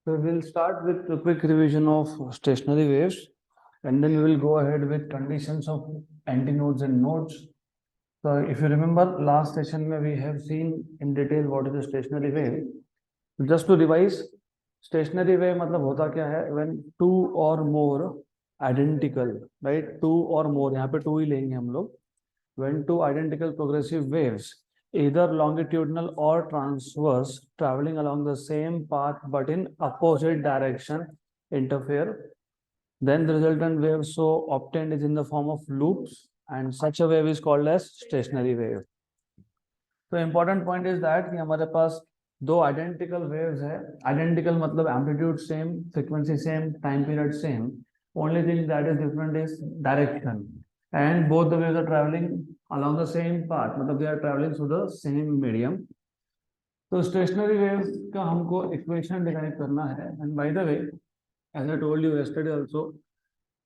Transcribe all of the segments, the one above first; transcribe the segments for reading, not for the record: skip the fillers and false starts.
So we'll start with a quick revision of stationary waves, and then we will go ahead with conditions of antinodes and nodes. So if you remember, last session we have seen in detail what is a stationary wave. So just to revise, stationary wave मतलब होता क्या है? When two or more identical, right? Two or more, यहाँ पे two ही लेंगे हम लोग. When two identical progressive waves, either longitudinal or transverse, traveling along the same path but in opposite direction, interfere, then the resultant wave so obtained is in the form of loops, and such a wave is called as stationary wave. तो important point is that कि हमारे पास दो identical waves है. Identical मतलब amplitude same, frequency same, time period same. Only thing that is different is direction. And both the waves are traveling along the same path, मतलब they are traveling through the same medium. तो stationary waves का हमको equation derive करना है. And by the way, as I told you yesterday also,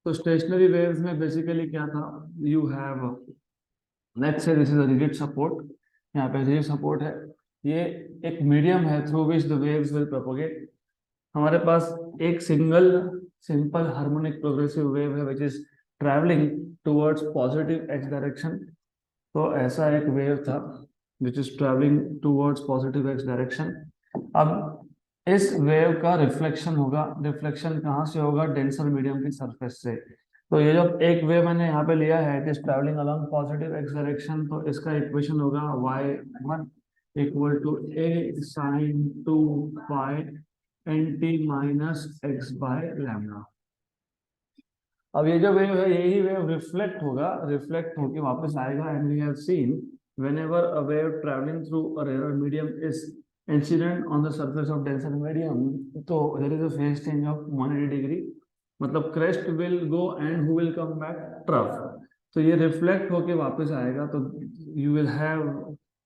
तो stationary waves में basically क्या था? You have, let's say this is a rigid support. यहाँ पे rigid support है. ये एक मीडियम है through which the waves will propagate. हमारे पास एक single simple harmonic progressive wave है which is travelling towards positive x direction. तो ऐसा एक वेव था which is travelling towards positive x direction. अब इस वेव का रिफ्लेक्शन होगा. रिफ्लेक्शन कहाँ से होगा? डेंसर मीडियम की सरफेस से. तो ये जो एक वेव मैंने यहाँ पे लिया है, it is travelling along positive x direction. तो इसका इक्वेशन होगा y1 equal to a sin 2 pi nt minus x by lambda. अब ये जो वेव है, यही वेव रिफ्लेक्ट होगा, रिफ्लेक्ट होके वापस आएगा. And we have seen whenever a wave traveling through a rarer medium is incident on the surface of denser medium, तो there is a phase change of 180 degree. मतलब crest will go and who will come back? Trough. तो ये reflect होके वापस आएगा. तो you will have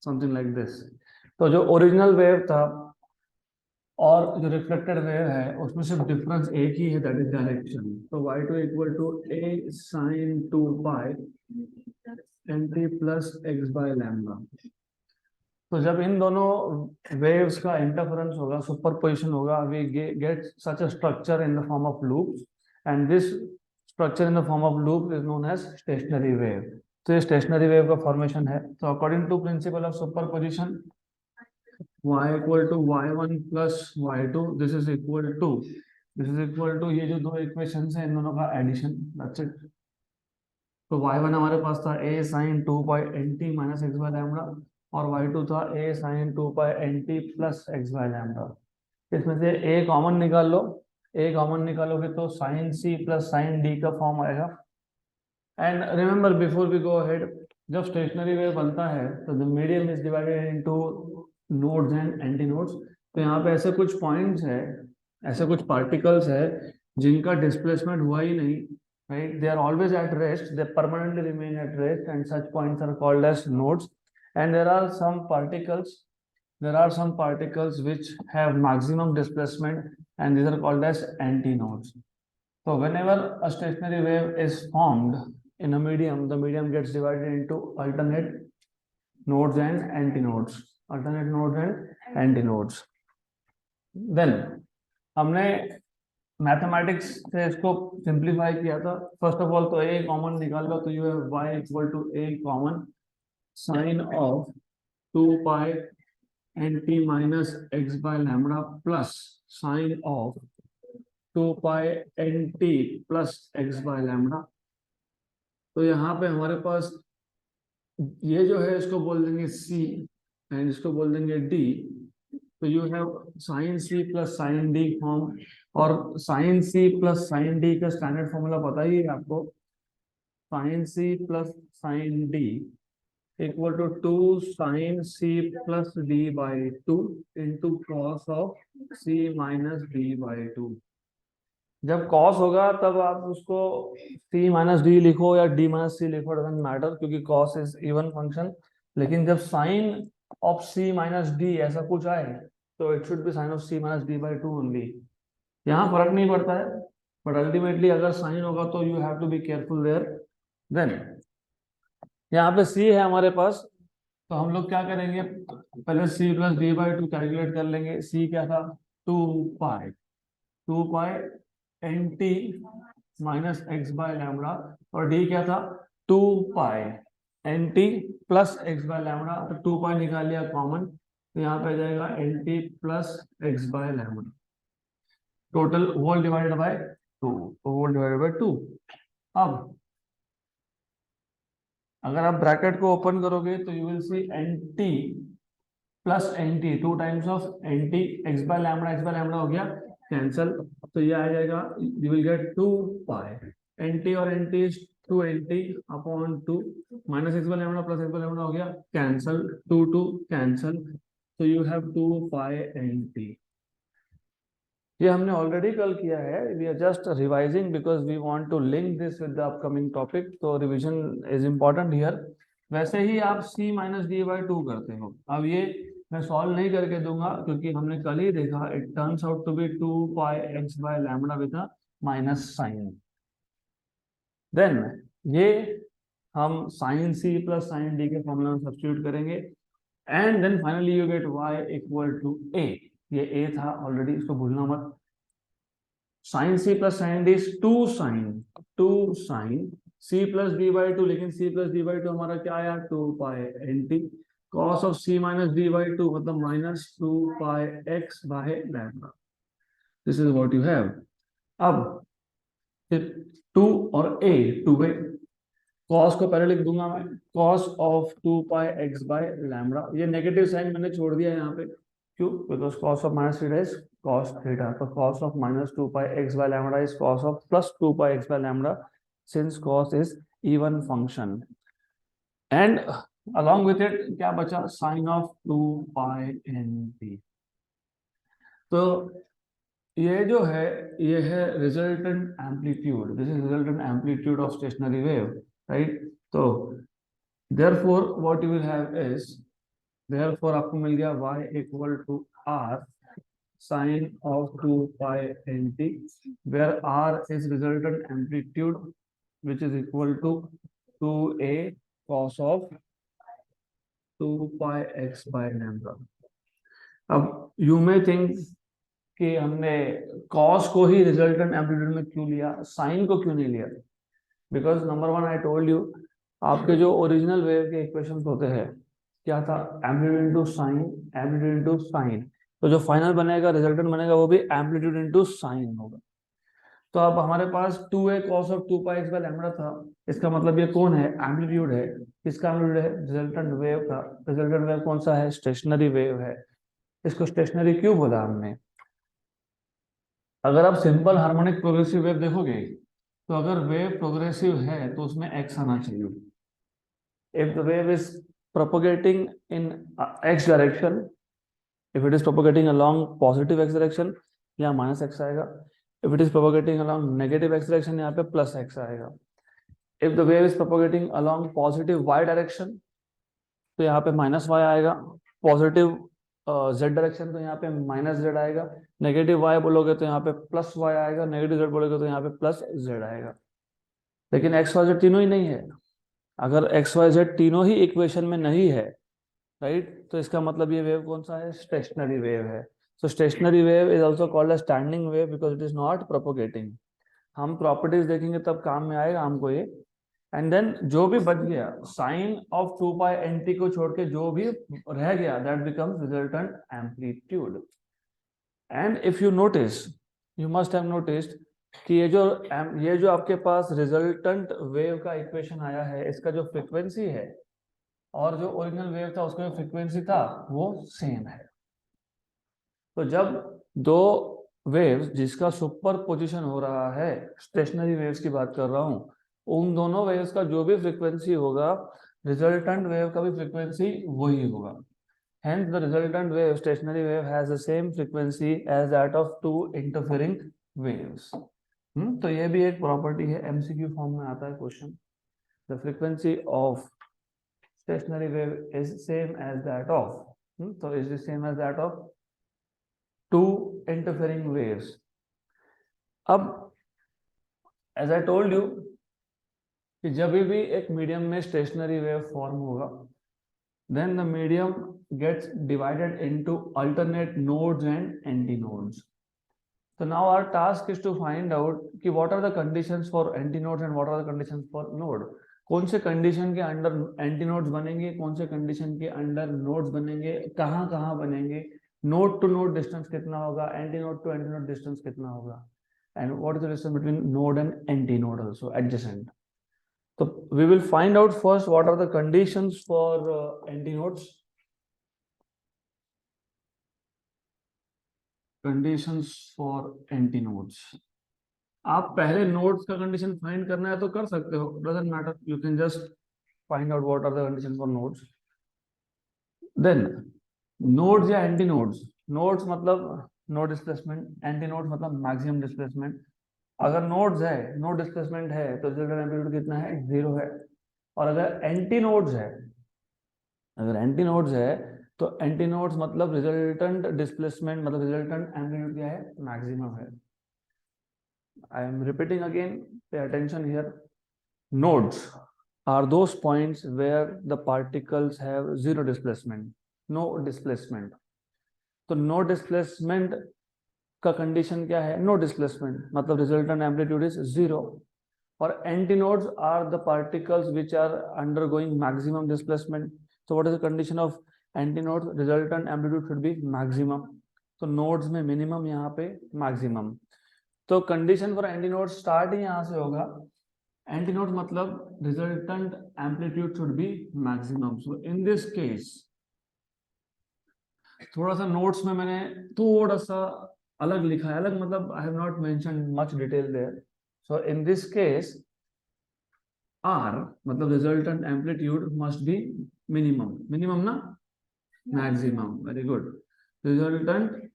something like this. तो जो ओरिजिनल वेव था और जो रिफ्लेक्टेड वेव है उसमें सिर्फ डिफरेंस एक ही है, दैट इज डायरेक्शन. तो y2 equal to a sin 2 pi nt plus x by lambda. तो जब इन दोनों वेव्स का इंटरफेरेंस होगा, सुपरपोजिशन होगा, we get such a structure in the form of loops. And this structure in the form of loop is known as stationary wave. तो ये stationary wave का formation है. तो according to principle of superposition, y equal to y1 plus y2, this is equal to ये जो दो equation है इन दोनों का एडिशन. That's it. तो y1 हमारे पास था a sin 2 pi nt minus x by lambda, और y2 था a sin 2 pi nt plus x by lambda. इसमें से a कॉमन निकाल लो. a कॉमन निकालोगे तो sin c plus sin d का फॉर्म आएगा. And remember before we go ahead, जब स्टेशनरी वेव बनता है तो the medium is divided into nodes and anti nodes. तो यहाँ पे ऐसे कुछ पॉइंट्स है, ऐसे कुछ पार्टिकल्स है जिनका डिस्प्लेसमेंट हुआ ही नहीं, right? They are always at rest, they permanently remain at rest, and such points are called as nodes. And there are some particles which have maximum displacement, and these are called as antinodes. So whenever a stationary wave is formed in a medium, the medium gets divided into alternate nodes and antinodes. Alternate nodes and antinodes. Then हमने mathematics से इसको simplify किया था. First of all तो a common निकाल लो. तो you have y equal to a common sine of 2 pi nt minus x by lambda plus sine of 2 pi nt plus x by lambda. तो यहाँ पे हमारे पास ये जो है इसको बोल देंगे c एंड इसको बोल देंगे d. तो you have sine c plus sine d form, और sine c plus sine d का स्टैंडर्ड फॉर्मूला पता ही है आपको. Sine c plus sine d equal to 2 sine c plus d by 2 into cos of c minus d by 2. जब cos होगा तब आप उसको c माइनस d लिखो या d माइनस c लिखो, डजंट मैटर, क्योंकि कॉस इज इवन फंक्शन. लेकिन जब sine of c minus d ऐसा कुछ आए तो it should be sine of c minus d by 2 only. यहाँ फर्क नहीं पड़ता है, बट अल्टीमेटली अगर साइन होगा तो you have to be careful there. Then यहाँ पे c है हमारे पास. तो हम लोग क्या करेंगे, पहले c plus d by 2 calculate कर लेंगे. c क्या था? 2 pi. 2 pi n t minus x by lambda, और डी क्या था 2 pi n t plus x by lambda, तो 2 पाई निकाल लिया कॉमन, तो यहाँ पे आ जाएगा n t plus x by lambda, total whole divided by 2, whole divided by 2। अब अगर आप ब्रैकेट को ओपन करोगे तो you will see n t plus n t, 2 times of n t x by lambda हो गया कैंसल, तो ये आ जाएगा you will get 2 pi n t और n t is 2 n t upon 2 minus x by lambda plus x by lambda हो गया cancel, 2 cancel, तो you have 2 pi n t. ये हमने ऑलरेडी कल किया है, we are just revising because we want to link this with the upcoming topic, तो revision is important here. वैसे ही आप c minus d by two करते हो, अब ये मैं सॉल्व नहीं करके दूंगा क्योंकि हमने कल ही देखा it turns out to be 2 pi x by lambda with a minus sign. Then ये हम sine c plus sine d के फॉर्मूला में सब्स्टिट्यूट करेंगे, and then finally you get y equal to a। ये a था already, इसको भूलना मत। Sine c plus sine d is 2 sine c plus d by two, लेकिन c plus d by two हमारा क्या आया 2 pi n t, cos of c minus d by two मतलब minus 2 pi x by lambda, this is what you have. अब फिर 2 और a 2a, cos को पहले लिख दूंगा मैं, cos of 2 pi x by lambda, ये नेगेटिव साइन मैंने छोड़ दिया यहाँ पे, क्यों, because cos of minus theta is cos theta, तो cos of minus 2 pi x by lambda is cos of plus 2 pi x by lambda, since cos is even function, and along with it क्या बचा sin of 2 pi nt। तो ये जो है ये है resultant amplitude, this is resultant amplitude of stationary wave, right. तो therefore what you will have is, therefore आपको मिल गया y equal to r sin of 2 pi nt, where r is resultant amplitude which is equal to 2a cos of 2 pi x by lambda। अब you may think कि हमने cos को ही resultant amplitude में क्यों लिया, sin को क्यों नहीं लिया, because number one I told you, आपके जो ओरिजिनल वेव के इक्वेशंस होते हैं क्या था, amplitude into sine, amplitude into sine, तो जो फाइनल बनेगा रिजल्टेंट बनेगा वो भी एम्पलीट्यूड इनटू साइन होगा। तो अब हमारे पास 2a cos of 2 pi x by lambda था, इसका मतलब ये कौन है, एम्पलीट्यूड है, किसका एम्पलीट्यूड है, रिजल्टेंट वेव का। रिजल्टेंट वेव कौन सा है, स्टेशनरी वेव है। इसको स्टेशनरी क्यों बोला हमने, अगर आप सिंपल हार्मोनिक प्रोग्रेसिव वेव देखोगे तो अगर वेव प्रोग्रेसिव है तो उसमें x आना चाहिए। If the wave is propagating in x direction, if it is propagating along positive x direction यहाँ माइनस x आएगा, if it is propagating along negative x direction यहाँ पे प्लस x आएगा। if the wave is propagating along positive y direction तो यहाँ पे minus y आएगा, positive z direction तो यहाँ पे माइनस z आएगा, नेगेटिव y बोलोगे तो यहाँ पे प्लस y आएगा, नेगेटिव z बोलोगे तो यहाँ पे प्लस z आएगा। लेकिन x y z तीनों ही नहीं है, अगर x y z तीनों ही इक्वेशन में नहीं है, राइट, तो इसका मतलब ये वेव कौन सा है, स्टेशनरी वेव है। So stationary wave is also called a standing wave because it is not propagating. हम प्रॉपर्टीज देखेंगे तब काम में आएगा हमको ये। एंड देन जो भी बच गया साइन ऑफ 2 पाई एनटी को छोड़ के जो भी रह गया that becomes resultant amplitude. And if you notice, you must have noticed कि ये जो आपके पास रिजल्टेंट वेव का इक्वेशन आया है, इसका जो फ्रीक्वेंसी है और जो ओरिजिनल वेव था उसका जो फ्रीक्वेंसी था वो सेम है। तो जब दो वेव्स जिसका सुपर पोजिशन हो रहा है, स्टेशनरी वेव्स की बात कर रहा हूं, उन दोनों वेव्स का जो भी फ्रीक्वेंसी होगा रिजल्टेंट वेव का भी फ्रीक्वेंसी वही होगा। Hence the resultant wave, stationary wave, has the same frequency as that of two interfering waves. तो ये भी एक प्रॉपर्टी है, एमसीक्यू फॉर्म में आता है question. The frequency of stationary wave is same as that of, so is the same as that of two interfering waves. अब as I told you कि जब भी एक मीडियम में स्टेशनरी वेव फॉर्म होगा, then the medium gets divided into alternate nodes and antinodes. So now our task is to find out कि what are the conditions for antinodes and what are the conditions for node. कौन से condition के under antinodes बनेंगे, कौन से condition के under nodes बनेंगे, कहाँ कहाँ बनेंगे, नोड टू नोड डिस्टेंस कितना होगा, एंटीनोड टू एंटीनोड डिस्टेंस कितना होगा, and what is the distance between node and antinode also adjacent. So we will find out first what are the conditions for antinodes. Conditions for antinodes. आप पहले nodes का condition find करना है तो कर सकते हो, doesn't matter, you can just find out what are the condition for nodes. Then nodes या एंटीनोड्स. नोड्स मतलब नो डिस्प्लेसमेंट, एंटीनोड्स मतलब मैक्सिमम डिस्प्लेसमेंट. अगर नोड्स है, नो डिस्प्लेसमेंट है, तो रिजल्टेंट एम्पलीट्यूड कितना है, 0 है. और अगर एंटीनोड्स है, अगर एंटीनोड्स है तो एंटीनोड्स मतलब रिजल्टेंट डिस्प्लेसमेंट मतलब रिजल्टेंट एम्पलीट्यूड क्या है, मैक्सिमम है. I am repeating again, pay attention here. Nodes are those points where the particles have zero displacement, no displacement. तो no displacement का कंडीशन क्या है, no displacement मतलब resultant amplitude is 0. और antinodes are the particles which are undergoing maximum displacement. So what is the condition of antinodes? Resultant amplitude should be maximum. तो nodes में minimum, यहाँ पे maximum. तो condition for antinodes start ही यहाँ से होगा. Antinodes मतलब resultant amplitude should be maximum. So in this case, थोड़ा सा notes में मैंने थोड़ा सा अलग लिखा है, अलग मतलब I have not mentioned much detail there. So in this case, R मतलब resultant amplitude must be minimum. Minimum ना? Maximum. Very good. Resultant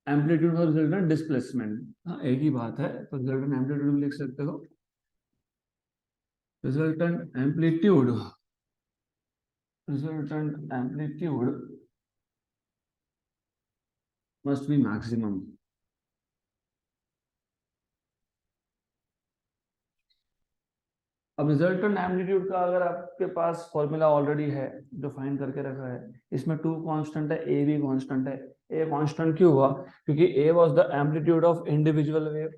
amplitude और resultant displacement, हाँ एक ही बात है, तो resultant amplitude भी लिख सकते हो. Resultant amplitude must be maximum. अब रिजल्टेंट एम्पलीट्यूड का अगर आपके पास फॉर्मूला ऑलरेडी है जो फाइंड करके रखा है, इसमें 2 कांस्टेंट है, ए भी कांस्टेंट है. ए कांस्टेंट क्यों हुआ, क्योंकि ए was the amplitude of individual wave.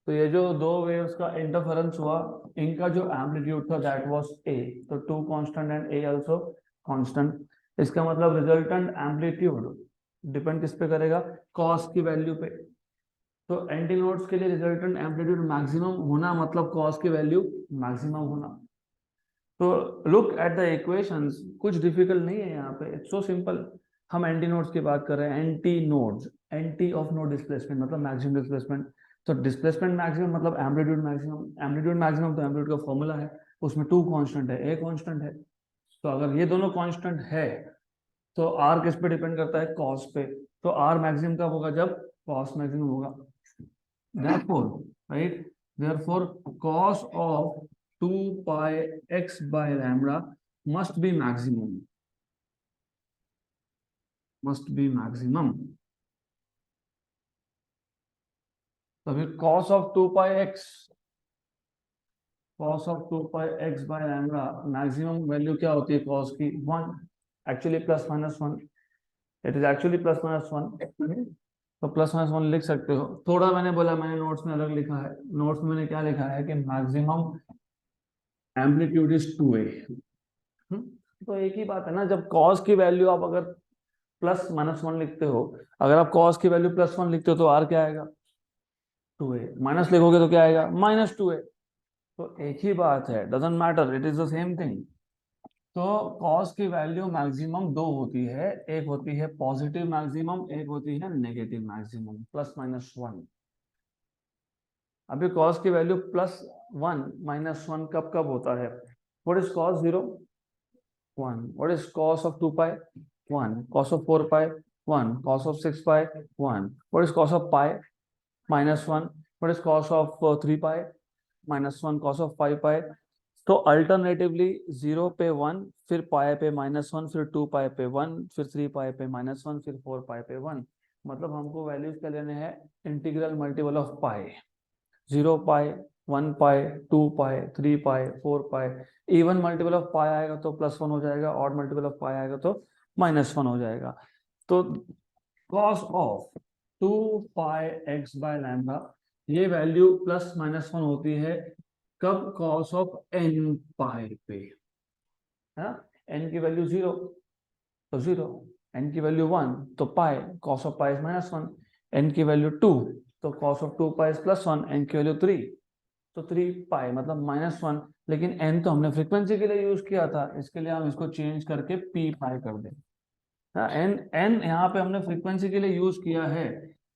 तो ये जो दो वेव्स का इंटरफेरेंस हुआ, इनका जो एम्पलीट्यूड था दैट वाज ए. तो 2 constant and A also constant. इसका मतलब रिजल्टेंट एम्पलीट्यूड डिपेंड किस पे करेगा, कॉस की वैल्यू पे. तो एंटीनोड्स के लिए रिजल्टेंट एम्पलीट्यूड मैक्सिमम होना मतलब कॉस की वैल्यू मैक्सिमम होना. तो लुक एट द इक्वेशंस, कुछ डिफिकल्ट नहीं है यहाँ पे, इट्स सो सिंपल. हम एंटीनोड्स की बात कर रहे हैं. Antinodes, anti of no displacement मतलब मैक्सिमम डिस्प्लेसमेंट. तो डिस्प्लेसमेंट मैक्सिमम मतलब एम्पलीट्यूड मैक्सिमम. एम्पलीट्यूड मैक्सिमम तो एम्पलीट्यूड का फॉर्मूला है, उसमें 2 कांस्टेंट है, ए कांस्टेंट है. तो अगर ये दोनों कांस्टेंट है तो आर किस पे डिपेंड करता है, कॉस पे. तो आर मैक्सिमम कब होगा, जब कॉस मैक्सिमम होगा. Therefore, right? Therefore, cos of 2 pi x by lambda must be maximum. Must be maximum. तो फिर cos of 2 pi x, cos of 2 pi x by lambda maximum value क्या होती है cos की, 1. Actually plus minus 1. It is actually plus minus 1. तो plus minus 1 लिख सकते हो. थोड़ा मैंने बोला, मैंने नोट्स में अलग लिखा है. नोट्स में मैंने क्या लिखा है कि मैक्सिमम एम्पलीट्यूड इज 2a. तो एक ही बात है ना, जब कॉस की वैल्यू आप अगर प्लस माइनस 1 लिखते हो, अगर आप कॉस की वैल्यू प्लस 1 लिखते हो तो आर क्या आएगा, 2a. माइनस लिखोगे तो क्या आएगा, माइनस 2a. तो एक ही बात है, doesn't matter, it is the same thing. तो कॉस की वैल्यू मैक्सिमम 2 होती है, एक होती है पॉजिटिव मैक्सिमम, एक होती है नेगेटिव मैक्सिमम, प्लस माइनस 1. अभी कॉस की वैल्यू प्लस 1 माइनस 1 कब कब होता है, what is cos 0, 1. What is cos of 2 pi, 1. Cos of 4 pi, 1. Cos of 6 pi, 1. What is cos of pi, minus 1. What is cos of 3 pi, minus 1. Cos of 5 पाई. तो alternatively 0 पे 1, फिर पाई पे minus 1, फिर 2 पाई पे 1, फिर 3 पाई पे माइनस 1, फिर 4 पाई पे 1. मतलब हमको वैल्यूज क्या लेने हैं, integral multiple of pi. 0 pi, 1 pi, 2 pi, 3 pi, 4 पाई. इवन मल्टीपल ऑफ पाई आएगा तो प्लस 1 हो जाएगा, ऑड मल्टीपल ऑफ पाई आएगा तो माइनस 1 हो जाएगा. तो cos of 2 pi x by lambda, ये वैल्यू प्लस माइनस 1 होती है कब? कॉस ऑफ n पाई पे, है n की वैल्यू 0 तो 0, n की वैल्यू 1 तो pi, cos of pi is minus 1, n की वैल्यू 2 तो cos of 2 pi is plus 1, n की वैल्यू 3 तो 3 पाई मतलब माइनस 1। लेकिन n तो हमने फ्रीक्वेंसी के लिए यूज किया था, इसके लिए हम इसको चेंज करके p पाई कर दें। एन एन यहाँ पे हमने फ्रीक्वेंसी के लिए यूज किया है,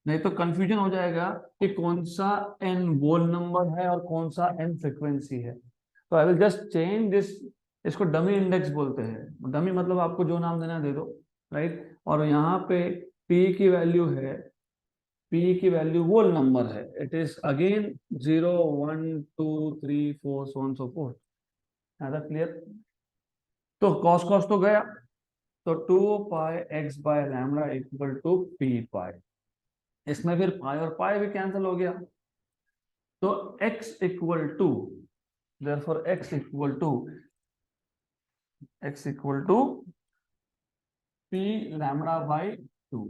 नहीं तो कंफ्यूजन हो जाएगा कि कौन सा एन वोल नंबर है और कौन सा एन फ्रीक्वेंसी है। तो I will just change this, इसको डमी इंडेक्स बोलते हैं। डमी मतलब आपको जो नाम देना दे दो, राइट। और यहाँ पे p की वैल्यू है, p की वैल्यू वोल नंबर है, it is again 0 1 2 3 4 so on so forth। Clear? तो कॉस कॉस तो गया, तो 2 pi x by lambda equal to p pi. इसमें फिर पाई और पाई भी कैंसिल हो गया, तो x equal to, therefore x equal to p lambda by 2।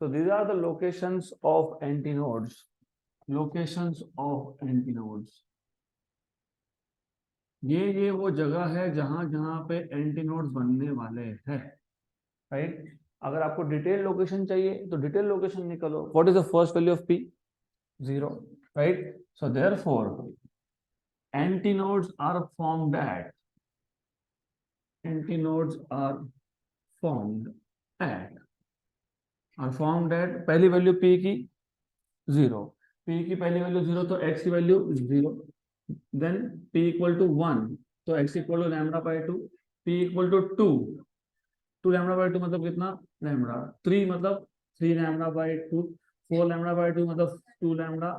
so these are the locations of antinodes, locations of antinodes। ये वो जगह है जहां जहां पे एंटीनोड्स बनने वाले हैं, राइट। अगर आपको डिटेल लोकेशन चाहिए तो डिटेल लोकेशन निकालो। What is the first value of p? 0, right? So therefore antinodes are formed at, antinodes are formed at, पहली वैल्यू p की 0, p की पहली वैल्यू 0 तो x की value 0, then p equal to 1 तो x इक्वल टू lambda by 2, p equal to 2 lambda by 2 मतलब कितना? लैम्डा 3 मतलब 3 लैम्डा बाय 2, 4 लैम्डा बाय 2 मतलब 2 lambda,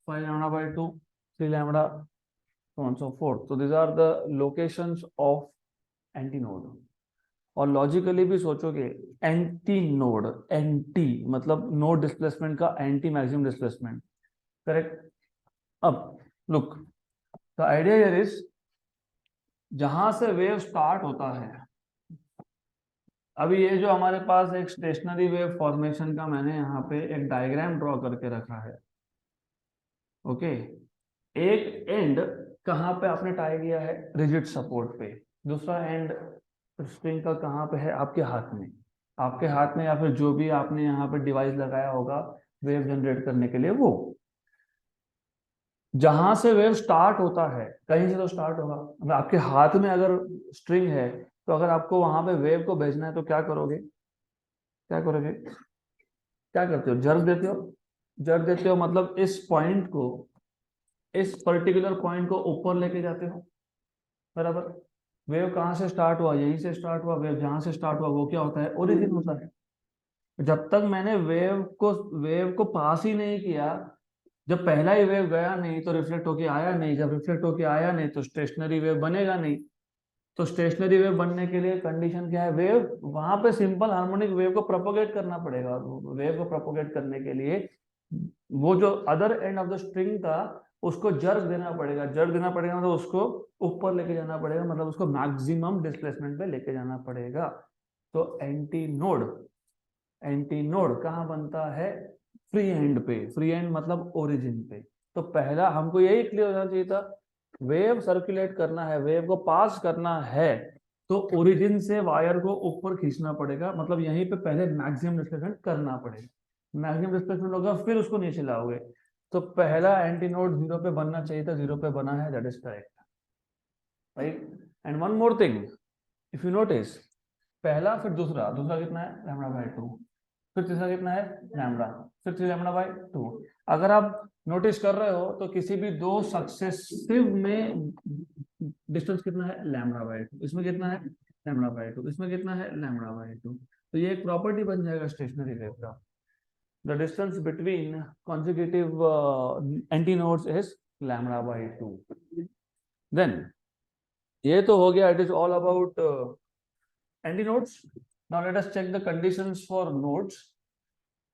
5 lambda by 2, 3 lambda, so on so forth। So these are the locations of antinode। और logically भी सोचोगे, anti node, anti मतलब node displacement का anti maximum displacement, correct. अब look, the idea here is, जहां से wave start होता है, अभी ये जो हमारे पास एक स्टेशनरी वेव फॉर्मेशन का मैंने यहाँ पे एक डायग्राम ड्रॉ करके रखा है, ओके। एक एंड कहाँ पे आपने टाई किया है? रिजिड सपोर्ट पे। दूसरा एंड स्प्रिंग का कहाँ पे है? आपके हाथ में, आपके हाथ में, या फिर जो भी आपने यहाँ पे डिवाइस लगाया होगा वेव जनरेट करने के लिए, वो जहां से वेव स्टार्ट होता है, कहीं से तो स्टार्ट होगा। अब आपके हाथ में अगर स्ट्रिंग है, तो अगर आपको वहां पे वेव को भेजना है तो क्या करोगे? क्या करोगे? क्या करते हो? जर्क देते हो। जर्क देते हो मतलब इस पॉइंट को, इस पर्टिकुलर पॉइंट को ऊपर लेके जाते हो, बराबर। वेव कहाँ से स्टार्ट हुआ? यहीं से स्टार्ट हुआ। वेव जहां से स्टार्ट हुआ वो क्या होता है? ओरिजिन होता है। जब तक मैंने वेव को पास ही नहीं किया, जब पहला ही वेव गया नहीं तो रिफ्लेक्ट होके आया नहीं, जब रिफ्लेक्ट होके आया नहीं तो स्टेशनरी वेव बनेगा नहीं। तो स्टेशनरी वेव बनने के लिए कंडीशन क्या है? वेव वहां पे सिंपल हार्मोनिक वेव को प्रोपोगेट करना पड़ेगा। वेव को प्रोपोगेट करने के लिए वो जो other end of the string था उसको जर्क देना पड़ेगा। जर्क देना पड़ेगा मतलब उसको ऊपर लेके जाना पड़ेगा, मतलब उसको मैक्सिमम डिस्प्लेसमेंट पे लेके जाना पड़ेगा। तो एंटी नोड, एंटी नोड कहाँ बनता है? फ्री एंड पे। फ्री एंड मतलब ओरिजिन पे। तो पहला हमको यही क्लियर होना चाहिए था, वेव सर्कुलेट करना है, वेव को पास करना है, तो ओरिजिन से वायर को ऊपर खींचना पड़ेगा, मतलब यहीं पे पहले मैक्सिमम डिस्प्लेसमेंट करना पड़ेगा। मैक्सिमम डिस्प्लेसमेंट होगा फिर उसको नीचे लाओगे। तो पहला एंटी नोड 0 पे बनना चाहिए था, 0 पे बना है, that is correct, right. And one more thing, if you notice, पहला फिर दूसरा, दूसरा कितना है? लैम्डा बाय 2, फिर तीसरा कितना है? लैम्डा, फिर 3 लैम्डा बाय 2। अगर आप नोटिस कर रहे हो तो किसी भी दो सक्सेसिव में डिस्टेंस कितना है? Lambda by 2। इसमें कितना है? Lambda by 2। इसमें कितना है? Lambda by 2। तो ये एक प्रॉपर्टी बन जाएगा स्टेशनरी वेव का, the distance between consecutive antinodes is lambda by 2। Then ये तो हो गया, it is all about antinodes. Now let us check the conditions for nodes.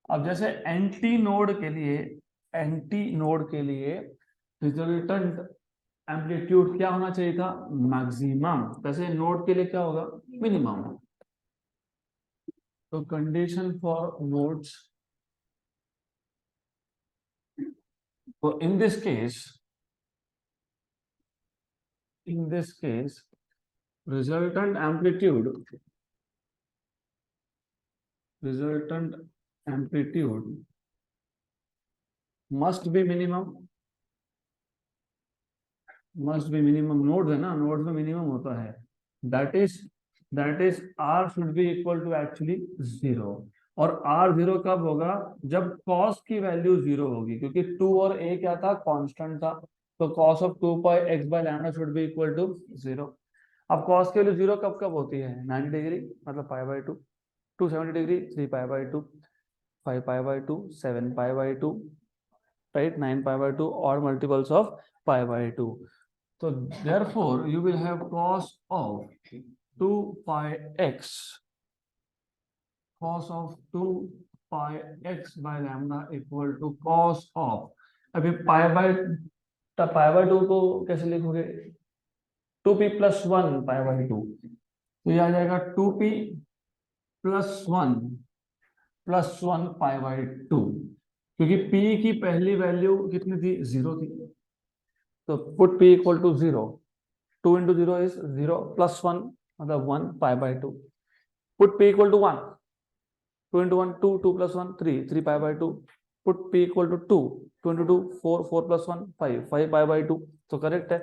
अब जैसे एंटी नोड के लिए, एंटी नोड के लिए रिजल्टेंट एम्पलीट्यूड क्या होना चाहिए था? मैक्सिमम। वैसे नोड के लिए क्या होगा? मिनिमम। तो condition for nodes So in this case, resultant amplitude must be minimum. नोड्स है ना, नोड्स में मिनिमम होता है. That is R should be equal to actually 0. और आर 0 कब होगा? जब कॉस की वैल्यू 0 होगी, क्योंकि 2 और a क्या था? कांस्टेंट था. तो cos of 2 pi x by lambda should be equal to 0. अब कॉस की वैल्यू 0 कब कब होती है? 90 डिग्री मतलब pi by 2, 270 degree 3 pi by 2, 5 pi by 2, 7 pi by 2, right, 9 pi by 2 और multiples of pi by 2. So therefore you will have cos of 2 pi x, cos of 2 pi x by lambda equal to cos of, अभी pi by 2 को कैसे लिखोगे? 2p plus 1 pi by 2, तो ये आ जाएगा 2p plus 1 pi by 2, क्योंकि p की पहली वैल्यू कितनी थी? 0 थी. तो put p equal to 0, 2 into 0 is 0 plus 1 मतलब 1 pi by 2. Put p equal to 1, 2 into 1 2, 2 plus 1 3, 3 pi by 2. Put p equal to 2, 2 into 2 4, 4 plus 1 5, 5 pi by 2. तो correct है.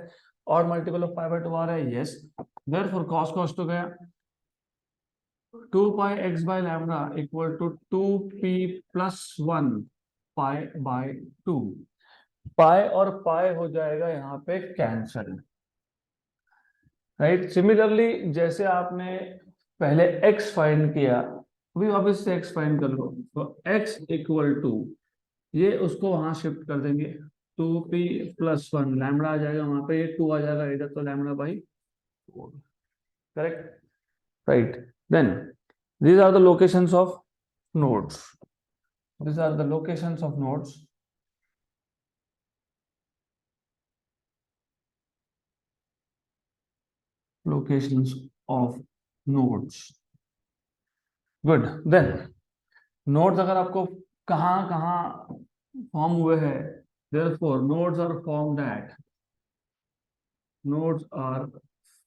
और मल्टीपल ऑफ पाई बाय 2 आ रहा है. यस. देयरफॉर cos तो गया 2 pi x by lambda equal to 2p plus 1 pi by 2. पाई और पाई हो जाएगा यहाँ पे कैंसल, राइट. सिमिलरली जैसे आपने पहले x फाइंड किया, अभी वापस से x फाइंड कर लो. तो x इक्वल टू, ये उसको वहां शिफ्ट कर देंगे, 2p plus 1 लैम्बडा आ जाएगा वहां पे, ये 2 आ जाएगा इधर, तो lambda by 4. Correct, right. Then these are the locations of nodes. These are the locations of nodes. Locations of nodes. Good. Then nodes अगर आपको कहाँ कहाँ फॉर्म हुए हैं, therefore nodes are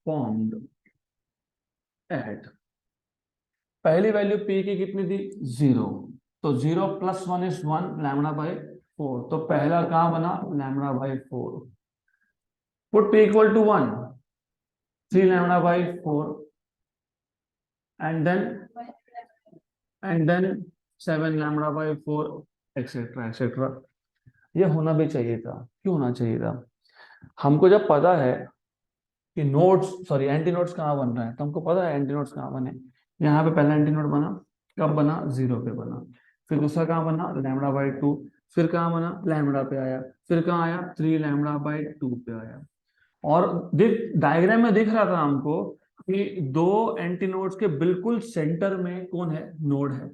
formed at पहली वैल्यू p की कितनी थी? 0. तो 0 plus 1 is 1 लैम्बडा बाय 4. तो पहला कहाँ बना? Lambda by 4. Put p equal to 1, 3 lambda by 4 and then 7 lambda by 4 etcetera etcetera. ये होना भी चाहिए था. क्यों होना चाहिए था? हमको जब पता है कि नोड्स सॉरी एंटी नोड्स कहाँ बन रहा है, तो हमको पता है एंटी नोड्स कहाँ बने. यहाँ पे पहला एंटी नोड बना, कब बना? 0 पे बना. फिर दूसरा कहाँ बना? Lambda by 2. फिर कहाँ बना? लैम्बडा पे आया. फिर कहाँ आया? 3 लैम्बडा बाय 2 पे आया. और डायग्राम में दिख रहा था हमको कि दो एंटी नोड्स के बिल्कुल सेंटर में कौन है? नोड है.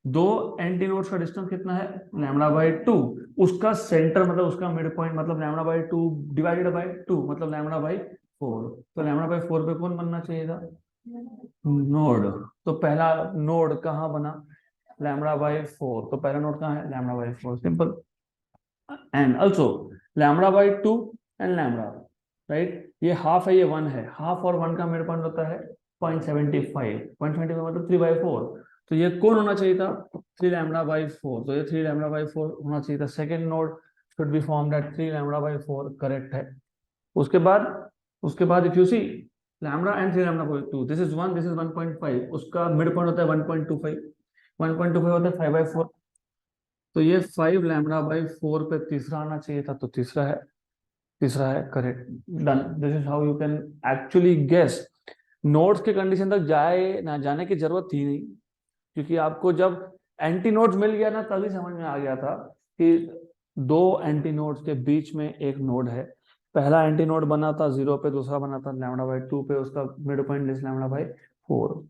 दो एंटी नोड्स का डिस्टेंस कितना है? Lambda by 2. उसका सेंटर मतलब उसका मिड पॉइंट मतलब लैम्बडा बाय 2 डिवाइडेड बाय 2 मतलब लैम्बडा बाय 4. तो लैम्बडा बाय 4 पे कौन बनना चाहिए था? नोड. तो पहला नोड कहाँ बना? Lambda by 4. तो पहला नोड कहाँ है? Lambda by 4. Simple. And also lambda by 2 and lambda, right. ये हाफ है, ये 1 है. हाफ और 1 का मिड पॉइंट होता है 0.75. 0.75 मतलब 3/4. तो ये कौन होना चाहिए था? 3 लैम्बडा बाय 4. तो ये 3 लैम्बडा बाय 4 होना चाहिए था. Second node should be formed at 3 lambda by 4. Correct है. उसके बाद if you see lambda and 3 lambda by 2, this is 1, this is 1.5. उसका मिड पॉइंट होता है 1.25. 1.25 होता है 5/4. तो ये 5 लैम्बडा बाय 4 पे तीसरा आना चाहिए था. तो तीसरा है. Correct. Done. This is how you can actually guess. Nodes के कंडीशन तक जाए ना जाने की जरूरत थी नहीं, क्योंकि आपको जब एंटी नोड्स मिल गया ना, तभी समझ में आ गया था कि दो एंटी नोड्स के बीच में एक नोड है. पहला एंटी नोड बना था 0 पे, दूसरा बना था लैम्बडा बाय 2 पे. उसका mid point is lambda by 4.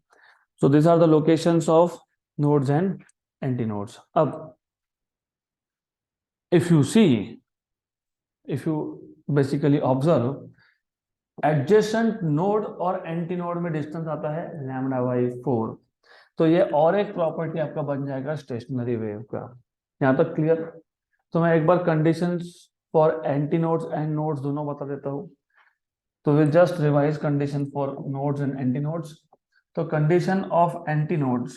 So this are the locations of nodes and anti nodes. अब if you basically observe, adjacent node और एंटी नोड में डिस्टेंस आता है लैम्बडा बाय 4. तो ये और एक प्रॉपर्टी आपका बन जाएगा स्टेशनरी वेव का. यहाँ तक क्लियर? तो मैं एक बार conditions for anti nodes and nodes दोनों बता देता हूँ. तो will just revise condition for nodes and anti nodes. तो कंडीशन ऑफ एंटी नोड्स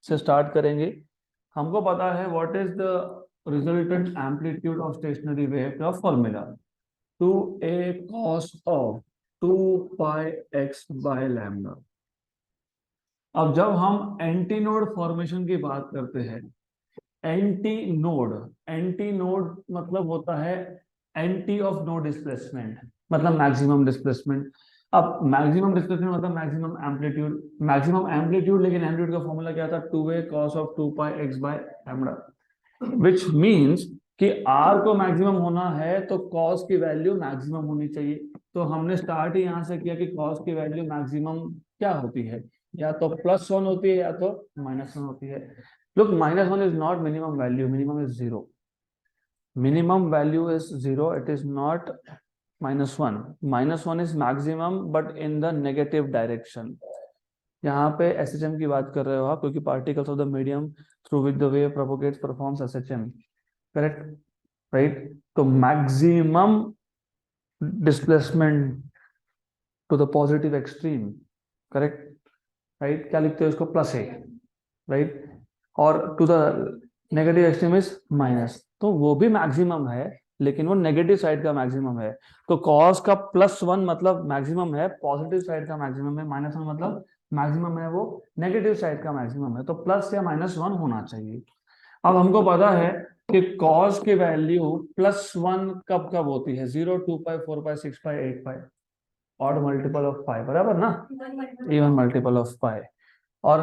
से स्टार्ट करेंगे. हमको पता है what is the resultant amplitude of stationary wave का formula, 2a cos of 2 pi x by lambda. अब जब हम एंटी नोड फॉर्मेशन की बात करते हैं, एंटी नोड मतलब होता है एंटी ऑफ नो डिस्प्लेसमेंट, मतलब मैक्सिमम डिस्प्लेसमेंट. अब मैक्सिमम डिस्प्लेसमेंट मतलब मैक्सिमम एम्पलीट्यूड, लेकिन एम्पलीट्यूड का फॉर्मूला क्या था, 2a cos of 2 pi x by lambda, which means कि r को मैक्सिमम होना है तो cos की वैल्यू मैक्सिमम होनी चाहिए. तो हमने स्टार्ट ही यहां से किया कि cos की वैल्यू मैक्सिमम क्या होती है, या तो +1 होती है या तो -1 होती है. Look, -1 is not minimum value. Minimum is 0. Minimum value is 0. It is not -1. -1 is maximum, but in the negative direction. यहाँ पे SHM की बात कर रहे हो आप, क्योंकि particles of the medium through which the wave propagates performs SHM. Correct? Right? तो maximum displacement to the positive extreme. Correct? Right? क्या लिखते हो इसको, +a. Right? और to the negative extreme is minus. तो वो भी मैक्सिमम है, लेकिन वो नेगेटिव साइड का मैक्सिमम है. तो कॉस का +1 मतलब मैक्सिमम है, पॉजिटिव साइड का मैक्सिमम है. -1 मतलब मैक्सिमम है, वो नेगेटिव साइड का मैक्सिमम है. तो प्लस या -1 होना चाहिए. अब हमको पता है कि कॉस की वैल्यू +1 कब कब होती है, 0, 2 पाई, 4 पाई, 6 पाई, 8 पाई. ऑड मल्टीपल ऑफ पाई, बराबर ना, इवन मल्टीपल ऑफ पाई. और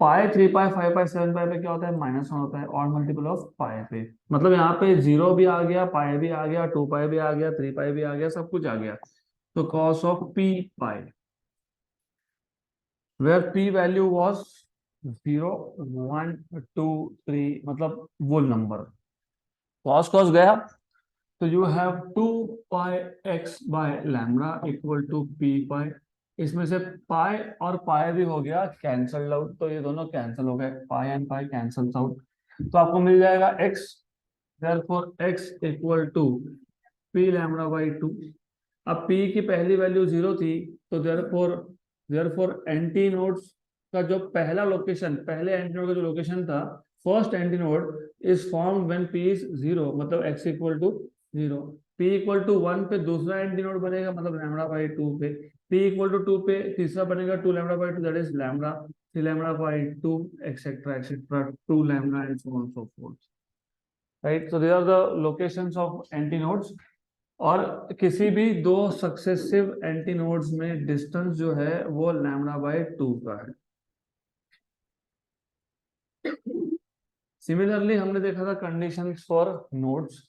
पाई, 3 पाई, 5 पाई, 7 पाई पे क्या होता है, -1 होता है, और मल्टीपल ऑफ पाई पे. मतलब यहाँ पे 0 भी आ गया, पाई भी आ गया, 2 पाई भी आ गया, 3 पाई भी आ गया, सब कुछ आ गया. तो cos of p pi, where p value was 0, 1, 2, 3, मतलब वो नंबर. cos गया, तो you have 2 pi x by lambda equal to p pi. इसमें से पाई और पाई भी हो गया कैंसल आउट, तो ये दोनों कैंसिल हो गए, pi and pi cancel out. तो आपको मिल जाएगा x, therefore x equal to p lambda by 2. अब p की पहली वैल्यू 0 थी, तो देयरफॉर एंटी नोड्स का जो पहला लोकेशन, पहले एंटी नोड का जो लोकेशन था, first antinode is form when p is 0, मतलब x equal to 0. p equal to 1 पे दूसरा एंटी नोड बनेगा, मतलब लैम्डा बाई 2 पे. p इक्वल टू 2 पे तीसरा बनेगा 2 lambda by 2, that is lambda, 3 lambda by 2, etcetera 2 lambda and so on so forth. Right? So these are the locations of anti nodes. और किसी भी दो सक्सेसिव एंटी नोड्स में distance जो है वो लैम्डा बाई 2 का है. सिमिलरली हमने देखा था conditions for nodes.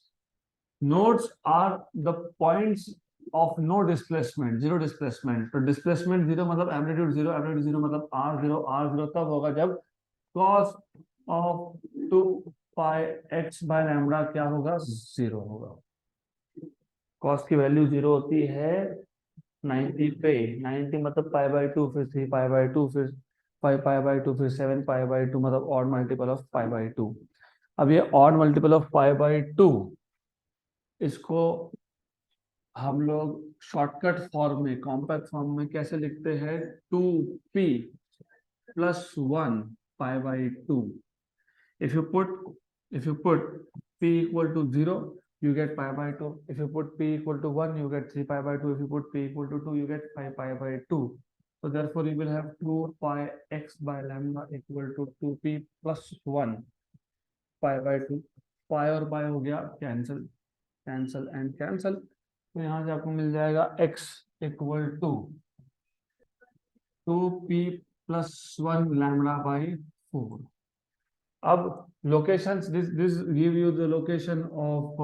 Nodes are the points of no displacement, zero displacement. तो डिस्प्लेसमेंट 0 मतलब एम्पलीट्यूड 0, एम्पलीट्यूड 0 मतलब r0 तब होगा जब cos of 2 pi x by lambda क्या होगा, 0 होगा. cos की वैल्यू 0 होती है 90 पे. 90 मतलब पाई बाई 2, फिर 3 पाई बाई 2, फिर 5 पाई बाई 2, फिर 7 पाई बाई 2, मतलब odd multiple of pi by 2. अब ये odd multiple of pi by 2, इसको हम लोग शॉर्टकट फॉर्म में, कॉम्पैक्ट फॉर्म में कैसे लिखते हैं, 2p + 1 pi by 2. If you put p equal to 0, you get pi by 2. If you put p equal to 1, you get 3 pi by 2. If you put p equal to 2, you get 5 pi by 2. So therefore, you will have 2 pi x by lambda equal to 2p plus 1 pi by 2. pi और pi हो गया cancel, cancel and cancel. तो यहाँ से आपको मिल जाएगा x equal to 2p plus 1 lambda by 4. अब locations, this give you the location of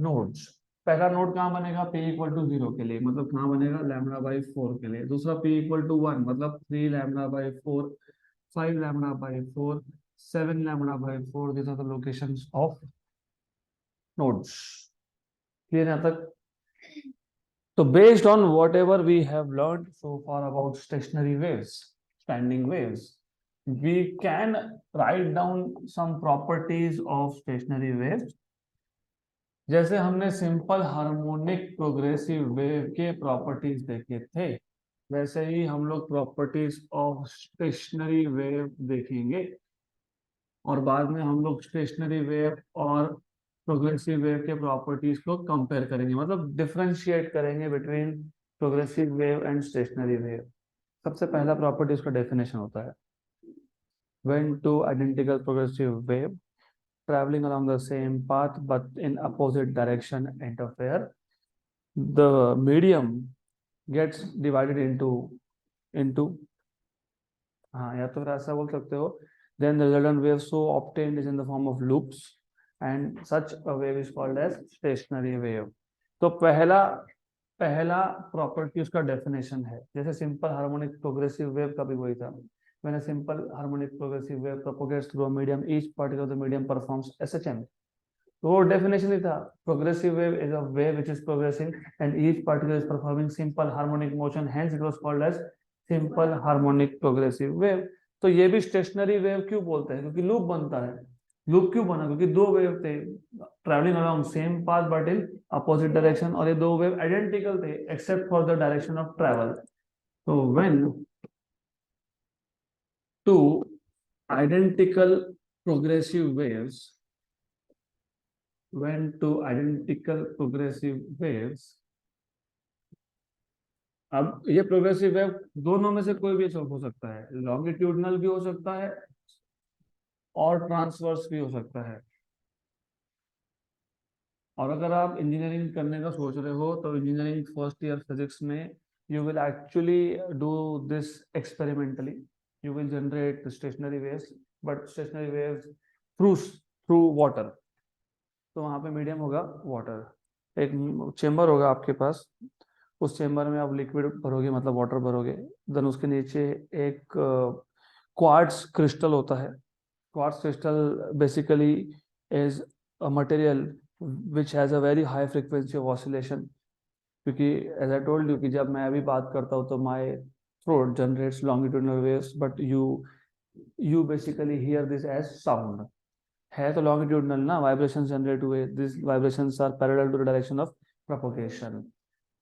nodes. पहला नोड कहाँ बनेगा, p इक्वल टू 0 के लिए, मतलब कहाँ बनेगा, लैम्डा बाई 4 के लिए. दूसरा p इक्वल टू 1 मतलब 3 lambda by 4, 5 lambda by 4, 7 lambda by 4. This are the locations of nodes. Clear यहाँ तक? तो based on whatever we have learn so far about stationary waves, standing waves, we can write down some properties of stationary waves. जैसे हमने simple harmonic progressive wave के properties देखे थे, वैसे ही हम लोग प्रॉपर्टीज ऑफ स्टेशनरी वेव देखेंगे, और बाद में हम लोग स्टेशनरी वेव और प्रोग्रेसिव वेव के प्रॉपर्टीज को कंपेयर करेंगे, मतलब डिफरेंशिएट करेंगे between progressive wave and stationary wave. सबसे पहला प्रॉपर्टी उसका डेफिनेशन होता है, when two identical progressive wave traveling along the same path but in opposite direction interfere, the medium gets divided into हाँ, या तो फिर ऐसा बोल सकते हो, then the resultant wave so obtained is in the form of loops and such a wave is called as stationary wave। तो पहला पहला प्रॉपर्टी उसका डेफिनेशन है, जैसे सिंपल हार्मोनिक प्रोग्रेसिव वेव का भी वही था, when a simple harmonic progressive wave propagates through a medium, each particle of the medium performs SHM। तो वो डेफिनेशन ही था, progressive wave is a wave which is progressing and each particle is performing simple harmonic motion, hence it was called as simple harmonic progressive wave. तो ये भी stationary wave क्यों बोलते हैं, क्योंकि लूप बनता है। लूप क्यों बना, क्योंकि दो वेव थे travelling along same path but in opposite direction, और ये दो वेव आइडेंटिकल थे except for the direction of travel. तो when two identical progressive waves when two identical progressive waves, अब ये प्रोग्रेसिव वेव दोनों में से कोई भी हो सकता है, लॉन्गिट्यूडनल भी हो सकता है और ट्रांसवर्स भी हो सकता है। और अगर आप इंजीनियरिंग करने का सोच रहे हो तो इंजीनियरिंग फर्स्ट ईयर फिजिक्स में you will actually do this experimentally, you will generate stationery waves, but stationery waves through water. तो वहां पे मीडियम होगा वाटर, एक चेम्बर होगा आपके पास, उस चेम्बर में आप लिक्विड भरोगे मतलब वाटर भरोगे, देन उसके नीचे एक क्वार्ट्ज क्रिस्टल होता है। Quartz crystal basically is a material which has a very high frequency of oscillation, क्योंकि एज आई टोल्ड यू कि जब मैं अभी बात करता हूँ तो my throat generates longitudinal waves, but you basically hear this as sound. है तो लॉन्गिट्यूडनल ना, वाइब्रेशन जनरेट हुए, this vibrations are parallel to the direction of propagation.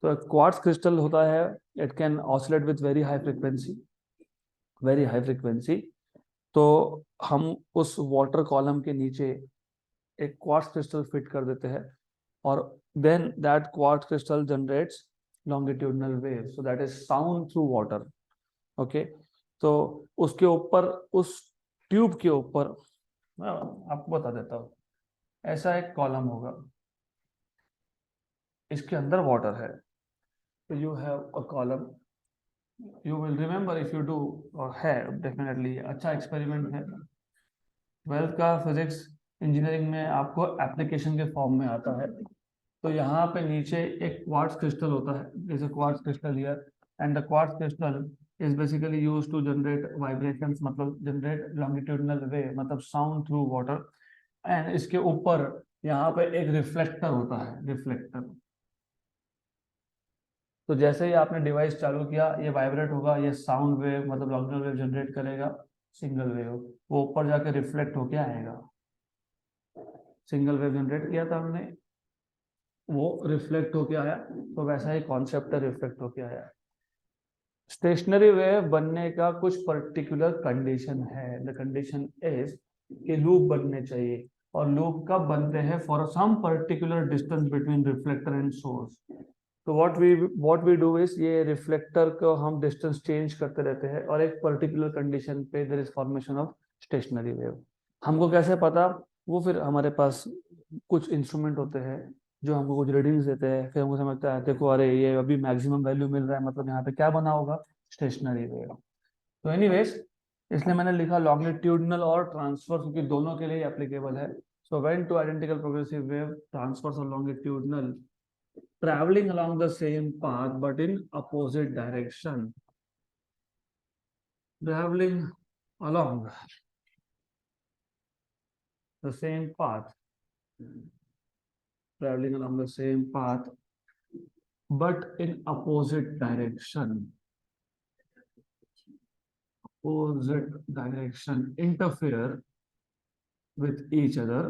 तो क्वार्ट्ज क्रिस्टल होता है, it can oscillate with very high frequency, very high frequency. तो हम उस वाटर कॉलम के नीचे एक क्वार्ट्ज क्रिस्टल फिट कर देते हैं, और then that quartz crystal generates longitudinal wave, so that is sound through water. Okay, तो उसके ऊपर, उस ट्यूब के ऊपर, मैं आपको बता देता हूँ, ऐसा एक कॉलम होगा, इसके अंदर वाटर है, तो you have a column, you will remember if you do, और है डेफिनेटली अच्छा एक्सपेरिमेंट है। ट्वेल्थ का फिजिक्स इंजीनियरिंग में आपको एप्लीकेशन के फॉर्म में आता है। तो यहाँ पे नीचे एक क्वार्ट्ज क्रिस्टल होता है, जैसे quartz crystal here, and the quartz crystal is basically used to generate vibrations, मतलब जनरेट लॉन्गिट्यूडनल वेव, मतलब साउंड थ्रू वाटर। एंड इसके ऊपर यहाँ पे एक रिफ्लेक्टर होता है, रिफ्लेक्टर। तो जैसे ही आपने डिवाइस चालू किया, ये वाइब्रेट होगा, ये साउंड वेव मतलब लॉन्गिट्यूडनल वेव जनरेट करेगा, सिंगल वेव, वो ऊपर जाके रिफ्लेक्ट होके आएगा। सिंगल वेव जनरेट किया था हमने, वो रिफ्लेक्ट होके आया, तो वैसा ही कॉन्सेप्ट है, रिफ्लेक्ट होके आया। स्टेशनरी वेव बनने का कुछ पर्टिकुलर कंडीशन है, द कंडीशन इज कि लूप बनने चाहिए, और लूप कब बनते हैं, for some particular distance between reflector and source. तो व्हाट वी डू इज, ये रिफ्लेक्टर को हम डिस्टेंस चेंज करते रहते हैं, और एक पर्टिकुलर कंडीशन पे there is formation of stationary wave. हमको कैसे पता, वो फिर हमारे पास कुछ इंस्ट्रूमेंट होते हैं जो हमको कुछ रीडिंग्स देते हैं, फिर हमको समझता है देखो अरे ये अभी मैक्सिमम वैल्यू मिल रहा है, मतलब यहाँ पे क्या बना होगा, स्टेशनरी वेव। तो एनीवेज, इसलिए मैंने लिखा लॉन्गिट्यूडनल और ट्रांसफर, क्योंकि दोनों के लिए एप्लीकेबल है। So when two identical progressive wave transfers और longitudinal traveling along the same path but in opposite direction, traveling along the same path, traveling along the same path but in opposite direction, opposite direction interfere with each other,